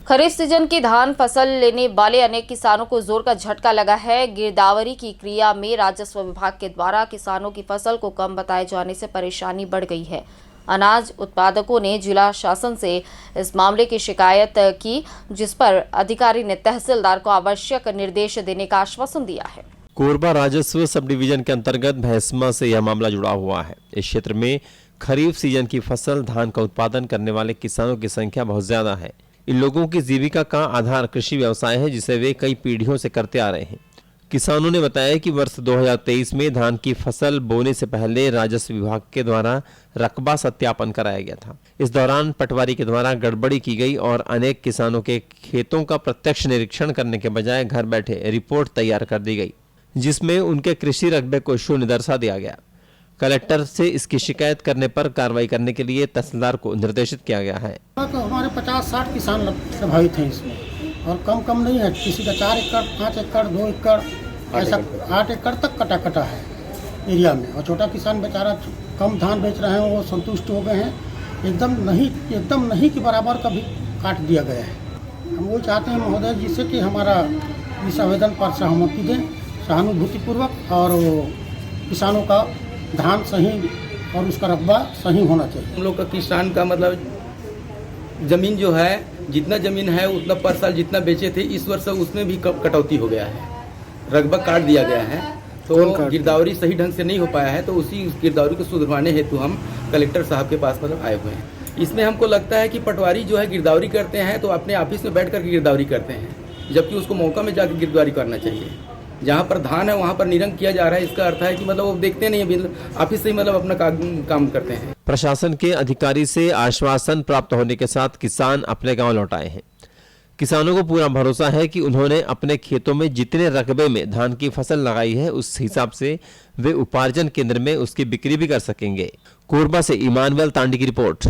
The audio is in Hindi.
खरीफ सीजन की धान फसल लेने वाले अनेक किसानों को जोर का झटका लगा है। गिरदावरी की क्रिया में राजस्व विभाग के द्वारा किसानों की फसल को कम बताए जाने से परेशानी बढ़ गई है। अनाज उत्पादकों ने जिला शासन से इस मामले की शिकायत की, जिस पर अधिकारी ने तहसीलदार को आवश्यक निर्देश देने का आश्वासन दिया है। कोरबा राजस्व सब डिवीजन के अंतर्गत भैंसमा से यह मामला जुड़ा हुआ है। इस क्षेत्र में खरीफ सीजन की फसल धान का उत्पादन करने वाले किसानों की संख्या बहुत ज्यादा है। इन लोगों की जीविका का आधार कृषि व्यवसाय है, जिसे वे कई पीढ़ियों से करते आ रहे हैं। किसानों ने बताया कि वर्ष 2023 में धान की फसल बोने से पहले राजस्व विभाग के द्वारा रकबा सत्यापन कराया गया था। इस दौरान पटवारी के द्वारा गड़बड़ी की गई और अनेक किसानों के खेतों का प्रत्यक्ष निरीक्षण करने के बजाय घर बैठे रिपोर्ट तैयार कर दी गई, जिसमें उनके कृषि रकबे को शून्य दर्शा दिया गया। कलेक्टर से इसकी शिकायत करने पर कार्रवाई करने के लिए तहसीलदार को निर्देशित किया गया है। तो हमारे 50-60 किसान प्रभावित हैं इसमें, और कम नहीं है। किसी का 4 एकड़, 5 एकड़, 2 एकड़, ऐसा 8 एकड़ तक कटा है एरिया में। और छोटा किसान बेचारा कम धान बेच रहे हैं, वो संतुष्ट हो गए हैं। एकदम नहीं के बराबर का भी काट दिया गया है। हम वो चाहते हैं महोदय जिससे कि हमारा इस आवेदन पर सहमति दें सहानुभूतिपूर्वक, और वो किसानों का धान सही और उसका रकबा सही होना चाहिए। हम लोग का किसान का मतलब जमीन जो है, जितना जमीन है उतना पर साल जितना बेचे थे, इस वर्ष उसमें भी कटौती हो गया है, रकबा काट दिया गया है। तो गिरदावरी सही ढंग से नहीं हो पाया है, तो उसी गिरदावरी को सुधरवाने हेतु हम कलेक्टर साहब के पास मतलब आए हुए हैं। इसमें हमको लगता है कि पटवारी जो है गिरदावरी करते हैं तो अपने ऑफिस में बैठ करके गिरदावरी करते हैं, जबकि उसको मौका में जाकर गिरदावरी करना चाहिए। जहाँ पर धान है वहाँ पर निरंक किया जा रहा है। इसका अर्थ है कि मतलब वो देखते नहीं है, ऑफिस से ही मतलब अपना काम करते हैं। प्रशासन के अधिकारी से आश्वासन प्राप्त होने के साथ किसान अपने गांव लौट आए हैं। किसानों को पूरा भरोसा है कि उन्होंने अपने खेतों में जितने रकबे में धान की फसल लगाई है, उस हिसाब से वे उपार्जन केंद्र में उसकी बिक्री भी कर सकेंगे। कोरबा से इमानुएल तांडी की रिपोर्ट।